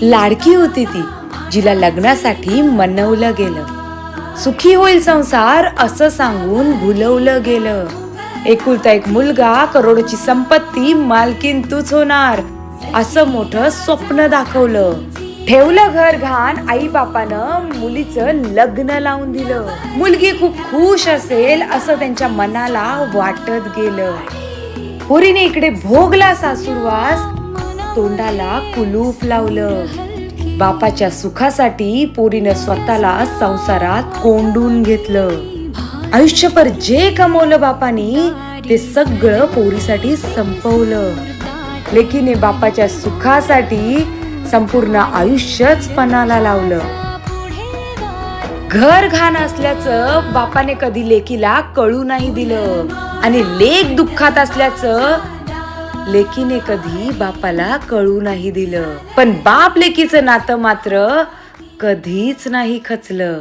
लाडकी होती ती, जिला लग्नासाठी मनवलं गेलं. सुखी होईल संसार असं सांगून भुलवलं गेलं. एकुलता एक मुलगा, करोडोची संपत्ती, मालकीन तूच होणार असं मोठं स्वप्न दाखवलं. ठेवलं घर घाण आई बापानं, मुलीचं लग्न लावून दिलं. मुलगी खूप खुश असेल असं त्यांच्या मनाला वाटत गेलं. पोरीने इकडे भोगला सासूरवास, तोंडाला कुलूप लावलं. बापाच्या सुखासाठी पोरीनं स्वतःला संसारात कोंडून घेतलं. आयुष्यभर जे कमवलं बापानी ते सगळं पोरीसाठी संपवलं. लेकीने बापाच्या सुखासाठी संपूर्ण आयुष्यच पणाला लावलं. घर घाण असल्याचं बापाने कधी लेकीला कळू नाही दिलं आणि लेक दुःखात असल्याचं लेकीने कधी बापाला कळू नाही दिलं. पण बाप लेकीचं नातं मात्र कधीच नाही खचलं.